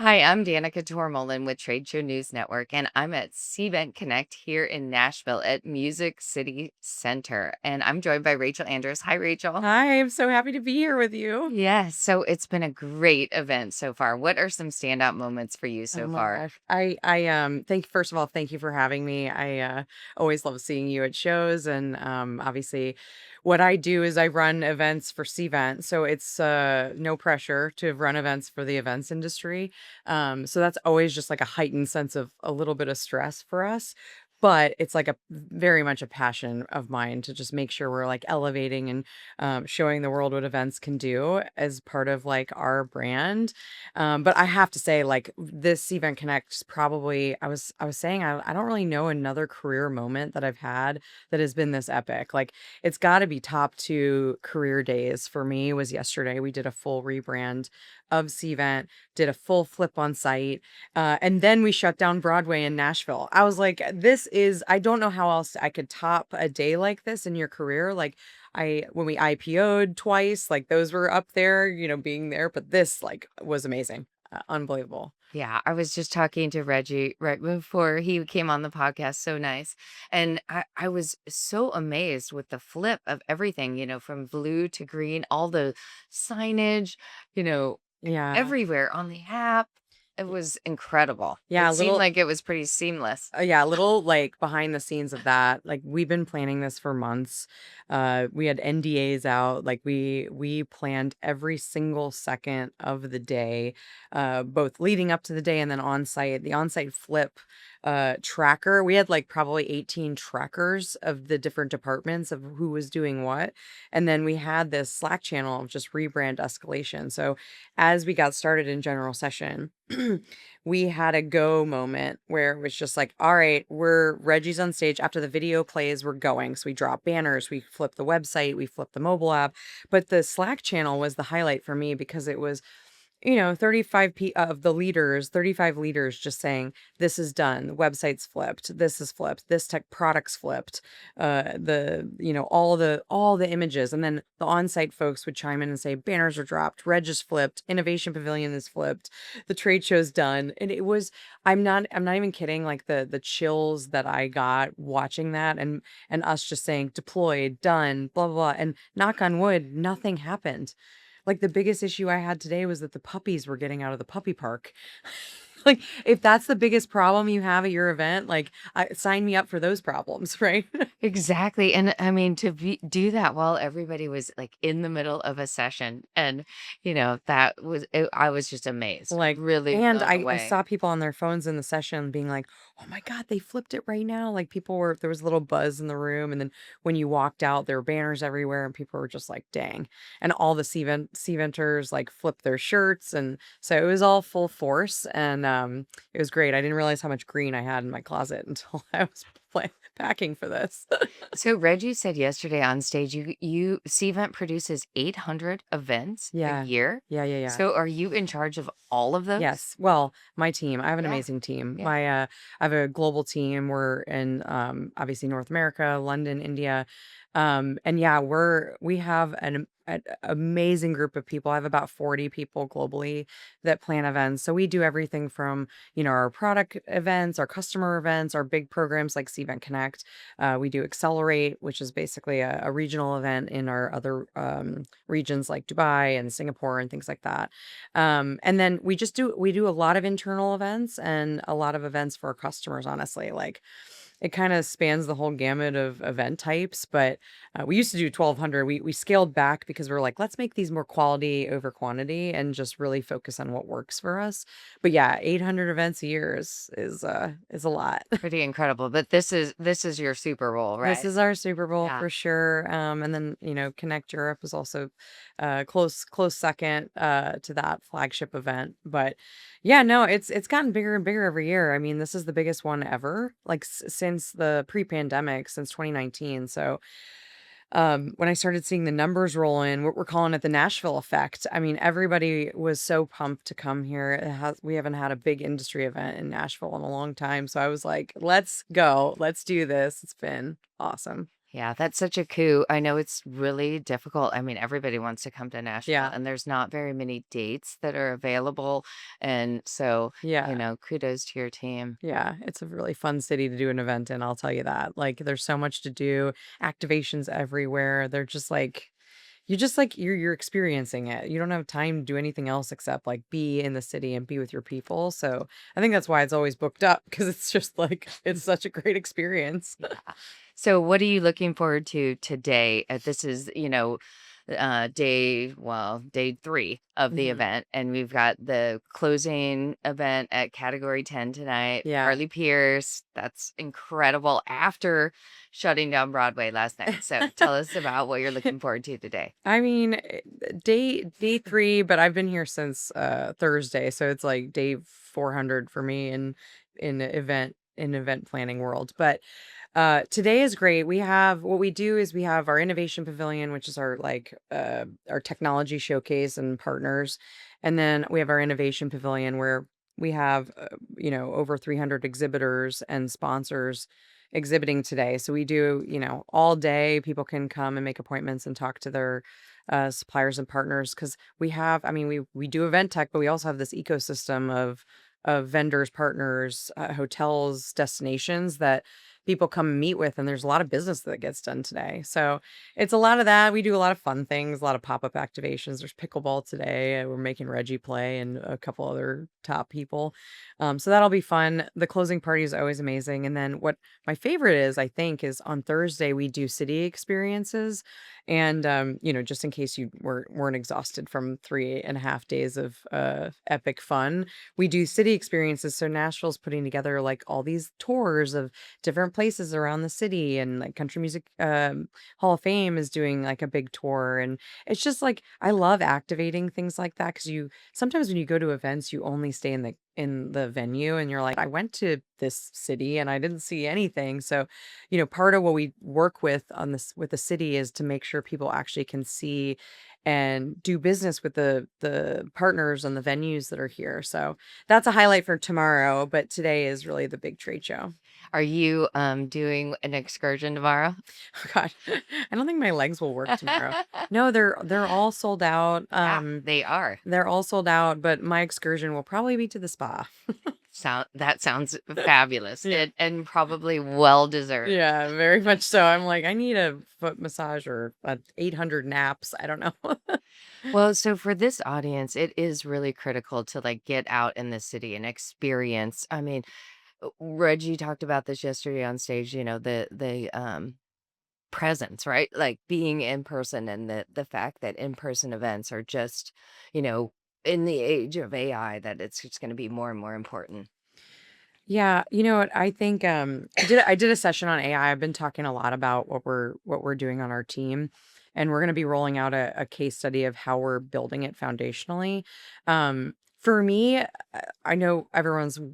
Hi, I'm Danica Tormohlen with Trade Show News Network, and I'm at Cvent Connect here in Nashville at Music City Center. And I'm joined by Rachel Andrews. Hi, Rachel. Hi, I'm so happy to be here with you. Yes, so it's been a great event so far. What are some standout moments for you Oh so my far? gosh. Thank first of all, thank you for having me. I always love seeing you at shows and obviously what I do is I run events for Cvent. So it's no pressure to run events for the events industry. So that's always just like a heightened sense of a little bit of stress for us. But it's like a very much a passion of mine to just make sure we're like elevating and showing the world what events can do as part of like our brand. But I have to say, like this Event Connect is probably I was saying I don't really know another career moment that I've had that has been this epic. Like it's got to be top two career days for me was yesterday. We did a full rebrand of Cvent, did a full flip on site, and then we shut down Broadway in Nashville. I was like, this is I don't know how else I could top a day like this in your career. Like when we IPO'd twice, like those were up there, being there, but this like was amazing. Unbelievable. Yeah, I was just talking to Reggie right before he came on the podcast. So nice. And I was so amazed with the flip of everything, from blue to green, all the signage, you know, Yeah. everywhere on the app. It was incredible. Yeah, It a seemed little like it was pretty seamless. yeah, a little like behind the scenes of that. Like we've been planning this for months. We had NDAs out. Like we planned every single second of the day, both leading up to the day and then on site. The on site flip tracker. We had like probably 18 trackers of the different departments of who was doing what. And then we had this Slack channel of just rebrand escalation. So as we got started in general session, we had a go moment where it was just like, all right, Reggie's on stage. After the video plays, we're going. So we drop banners, we flip the website, we flip the mobile app. But the Slack channel was the highlight for me because it was 35 leaders just saying, this is done. The website's flipped. This is flipped. This tech product's flipped. All the images. And then the on-site folks would chime in and say, banners are dropped. Reg is flipped. Innovation Pavilion is flipped. The trade show's done. And it was, I'm not even kidding. Like the chills that I got watching that and us just saying deployed, done, blah, blah, blah. And knock on wood, nothing happened. Like, the biggest issue I had today was that the puppies were getting out of the puppy park. Like, if that's the biggest problem you have at your event, like, sign me up for those problems, right? Exactly. And I mean, do that while everybody was like in the middle of a session. And, I was just amazed, Like, really and blown I away. saw people on their phones in the session being like, "Oh my god, they flipped it right now." Like, there was a little buzz in the room, and then when you walked out, there were banners everywhere, and people were just like, "Dang." And all the Cventers, like, flipped their shirts, and so it was all full force, and, it was great. I didn't realize how much green I had in my closet until I was packing for this. So Reggie said yesterday on stage, you Cvent produces 800 events a Yeah. year. Yeah, yeah, yeah. So are you in charge of all of those? Yes. Well, my team, I have an Yeah. amazing team. Yeah. I have a global team. We're in obviously North America, London, India. And yeah, we have an amazing group of people. I have about 40 people globally that plan events. So we do everything from, our product events, our customer events, our big programs like Cvent Connect. We do Accelerate, which is basically a regional event in our other regions like Dubai and Singapore and things like that. And then we do a lot of internal events and a lot of events for our customers, honestly. Like it kind of spans the whole gamut of event types, but we used to do 1200. We scaled back because we are like, let's make these more quality over quantity and just really focus on what works for us. But yeah, 800 events a year is a lot. Pretty incredible. But this is your Super Bowl, This right? is our Super Bowl Yeah. for sure. And then, Connect Europe is also close second to that flagship event. But yeah, no, it's gotten bigger and bigger every year. I mean, this is the biggest one ever, like since the pre-pandemic, since 2019. So when I started seeing the numbers roll in, we're calling it the Nashville effect. I mean, everybody was so pumped to come here. We haven't had a big industry event in Nashville in a long time. So I was like, let's go. Let's do this. It's been awesome. Yeah, that's such a coup. I know it's really difficult. I mean, everybody wants to come to Nashville, Yeah. and there's not very many dates that are available. And so, Yeah. kudos to your team. Yeah, it's a really fun city to do an event in, I'll tell you that. Like, there's so much to do, activations everywhere. They're just like you're experiencing it. You don't have time to do anything else except like be in the city and be with your people. So I think that's why it's always booked up because it's just like it's such a great experience. Yeah. So what are you looking forward to today? This is, day 3 of the Mhm. event, and we've got the closing event at Category 10 tonight. Yeah. Carly Pierce, that's incredible after shutting down Broadway last night. So tell us about what you're looking forward to today. I mean, day 3, but I've been here since Thursday, so it's like day 400 for me in event planning world. But today is great. What we do is we have our innovation pavilion, which is our technology showcase and partners. And then we have our innovation pavilion where we have, over 300 exhibitors and sponsors exhibiting today. So we do, all day people can come and make appointments and talk to their suppliers and partners because we do event tech, but we also have this ecosystem of vendors, partners, hotels, destinations that people come and meet with, and there's a lot of business that gets done today. So it's a lot of that. We do a lot of fun things, a lot of pop-up activations. There's pickleball today. We're making Reggie play and a couple other top people. So that'll be fun. The closing party is always amazing. And then what my favorite is, I think, is on Thursday we do city experiences. And just in case you weren't exhausted from 3.5 days of epic fun, we do city experiences. So Nashville's putting together like all these tours of different places around the city, and like Country Music Hall of Fame is doing like a big tour. And it's just like I love activating things like that because you sometimes when you go to events you only stay in the venue and you're like, I went to this city and I didn't see anything. So, part of what we work with on this with the city is to make sure people actually can see and do business with the partners and the venues that are here. So that's a highlight for tomorrow, but today is really the big trade show. Are you doing an excursion tomorrow? God, I don't think my legs will work tomorrow. No, they're all sold out. Yeah, they are. They're all sold out, but my excursion will probably be to the spa. That sounds fabulous Yeah. and probably well deserved. Yeah, very much so. I'm like, I need a foot massage or 800 naps. I don't know. Well, so for this audience, it is really critical to like get out in the city and experience. I mean, Reggie talked about this yesterday on stage, the presence, right? Like being in person and the fact that in-person events are just, you know, in the age of AI that it's just going to be more and more important. Yeah, you know what? I think I did a session on AI. I've been talking a lot about what we're doing on our team, and we're going to be rolling out a case study of how we're building it foundationally. For me, I know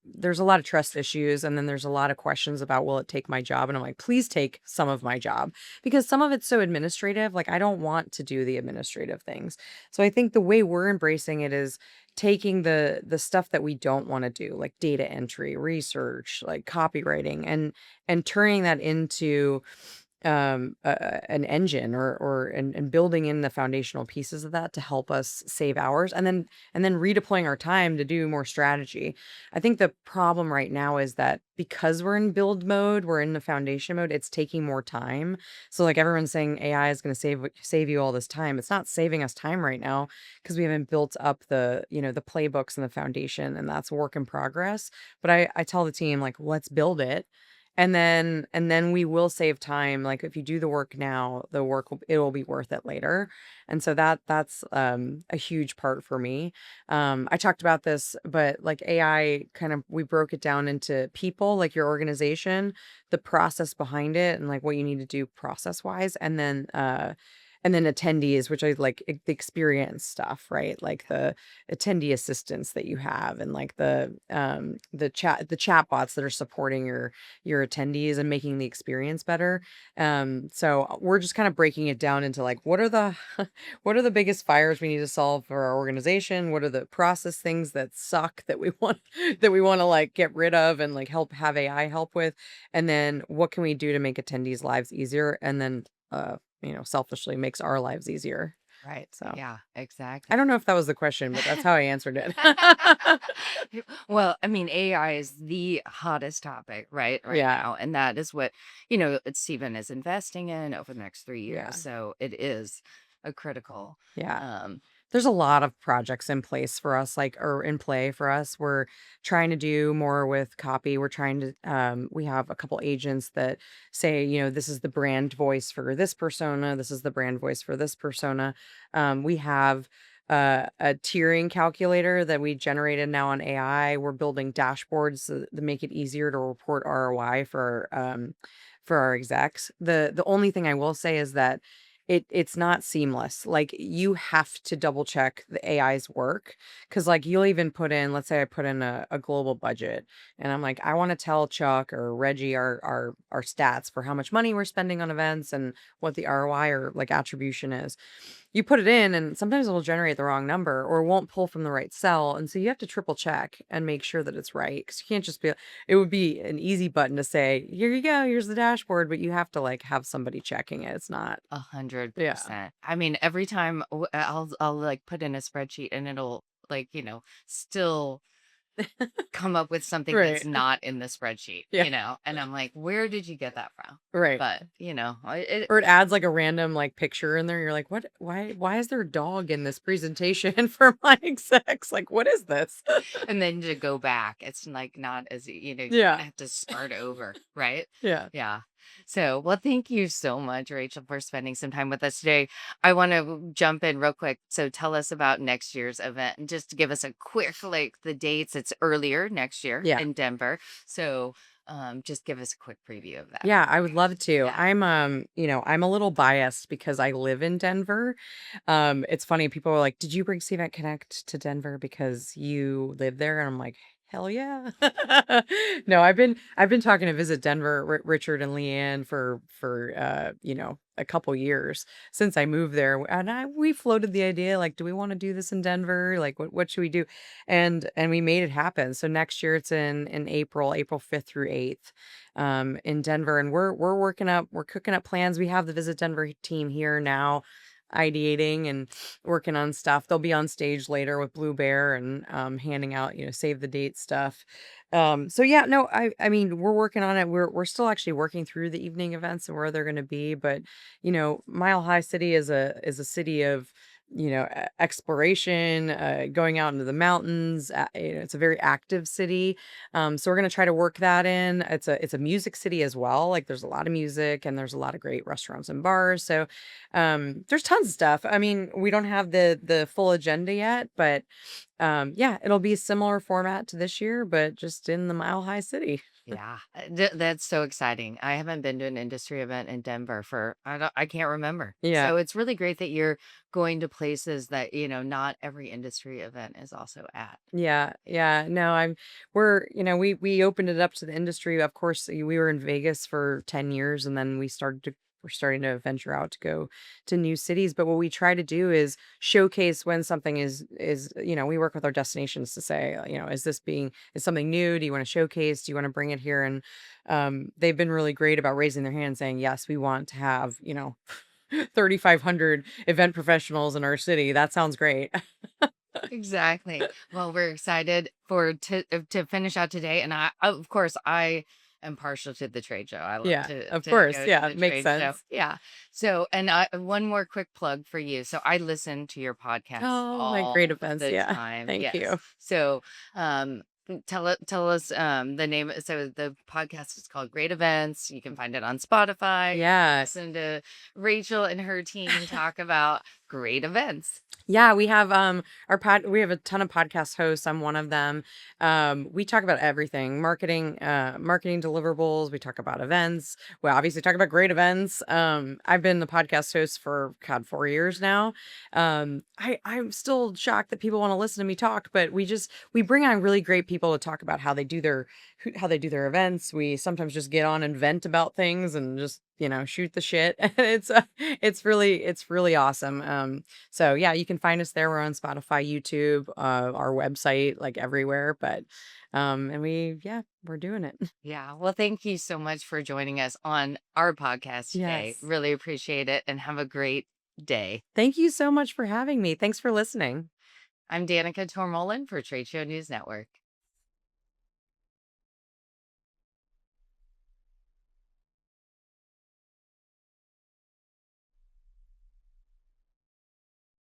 there's a lot of trust issues, and then there's a lot of questions about will it take my job, and I'm like, please take some of my job because some of it's so administrative. Like I don't want to do the administrative things. So I think the way we're embracing it is taking the stuff that we don't want to do, like data entry, research, like copywriting, and turning that into an engine and building in the foundational pieces of that to help us save hours, and then redeploying our time to do more strategy. I think the problem right now is that because we're in build mode, we're in the foundation mode, it's taking more time. So like everyone's saying AI is going to save you all this time. It's not saving us time right now because we haven't built up the playbooks and the foundation, and that's a work in progress. But I tell the team like, let's build it, and then we will save time. Like if you do the work now, it will be worth it later. And so that's a huge part for me. I talked about this, but like AI kind of we broke it down into people, like your organization, the process behind it, and like what you need to do process wise, And then attendees, which I like the experience stuff, right? Like the attendee assistants that you have, and like the chat bots that are supporting your attendees and making the experience better. So we're just kind of breaking it down into like, what are the what are the biggest fires we need to solve for our organization? What are the process things that suck that we want that we want to like get rid of and like have AI help with? And then what can we do to make attendees' lives easier? And then selfishly makes our lives easier. Right. So Yeah, I exactly. don't know if that was the question, but that's how I answered it. Well, I mean, AI is the hottest topic, right Yeah. now, and that is what, Steven is investing in over the next 3 years. Yeah. So it is a critical, Yeah. um, There's a lot of projects in place for us, like, or in play for us. We're trying to do more with copy. We're trying to, we have a couple agents that say, this is the brand voice for this persona. This is the brand voice for this persona. We have a tiering calculator that we generated now on AI. We're building dashboards that make it easier to report ROI for our execs. The only thing I will say is that it's not seamless. Like, you have to double check the AI's work, because like you'll even put in, let's say I put in a global budget, and I'm like, I want to tell Chuck or Reggie our stats for how much money we're spending on events and what the ROI or like attribution is. You put it in, and sometimes it will generate the wrong number or won't pull from the right cell. And so you have to triple check and make sure that it's right. Cause you can't just be, it would be an easy button to say, here you go, here's the dashboard, but you have to like have somebody checking it. It's not, yeah, 100%. I mean, every time I'll like put in a spreadsheet and it'll like, still come up with something that's right. not in the spreadsheet, Yeah, and I'm like, where did you get that from? right. But, Or it adds like a random like picture in there. You're like, what? Why is there a dog in this presentation for my execs? Like, what is this? and then to go back, it's like not as, you kind Yeah, of have to start over, right? yeah, Yeah. So, well, thank you so much, Rachel, for spending some time with us today. I want to jump in real quick. So, tell us about next year's event and just to give us a quick, like the dates. It's earlier next year yeah. in Denver. So, just give us a quick preview of that. Yeah, I would love to. Yeah. I'm a little biased because I live in Denver. It's funny, people are like, "Did you bring Cvent Connect to Denver because you live there?" And I'm like, "Hell yeah." No, I've been talking to visit Denver, Richard and Leanne for a couple years since I moved there. And we floated the idea, like, do we want to do this in Denver? Like, what should we do? And we made it happen. So next year it's in April 5th through 8th, in Denver, and we're cooking up plans. We have the Visit Denver team here now, ideating and working on stuff. They'll be on stage later with Blue Bear and handing out, save the date stuff. So yeah, no, I mean, we're working on it. We're still actually working through the evening events and where they're going to be, but Mile High City is a city of exploration, going out into the mountains. It's a very active city, so we're gonna try to work that in. It's a music city as well. Like, there's a lot of music and there's a lot of great restaurants and bars. So there's tons of stuff. I mean, we don't have the full agenda yet, but yeah, it'll be a similar format to this year, but just in the Mile High City. Yeah, that's so exciting. I haven't been to an industry event in Denver for I can't remember. Yeah. So it's really great that you're going to places that, not every industry event is also at. Yeah, yeah. No, we opened it up to the industry. Of course, we were in Vegas for 10 years, and then we're starting to venture out to go to new cities. But what we try to do is showcase when something we work with our destinations to say, is something new? Do you want to showcase? Do you want to bring it here? And they've been really great about raising their hand saying, yes, we want to have, 3,500 event professionals in our city. That sounds great. Exactly. Well, we're excited to finish out today, and of course I am partial to the trade show. I love Yeah, of to course. go to Yeah, the makes trade show. sense. Yeah. So, and one more quick plug for you. So I listen to your podcast Oh, my great all events. the Yeah. time. Thank Yes. you. So, tell us the name. So the podcast is called Great Events. You can find it on Spotify. Yeah. Listen to Rachel and her team talk about great events. Yeah, we have a ton of podcast hosts. I'm one of them. We talk about everything, marketing deliverables, we talk about events. We obviously talk about great events. I've been the podcast host for God 4 years now. I'm still shocked that people want to listen to me talk, but we bring on really great people to talk about how they do their events. We sometimes just get on and vent about things and just, shoot the shit. It's really awesome. So yeah, you can find us there. We're on Spotify, YouTube, our website, like everywhere. But and we're doing it. Yeah. Well, thank you so much for joining us on our podcast today. Yes. Really appreciate it and have a great day. Thank you so much for having me. Thanks for listening. I'm Danica Tormohlen for Trade Show News Network.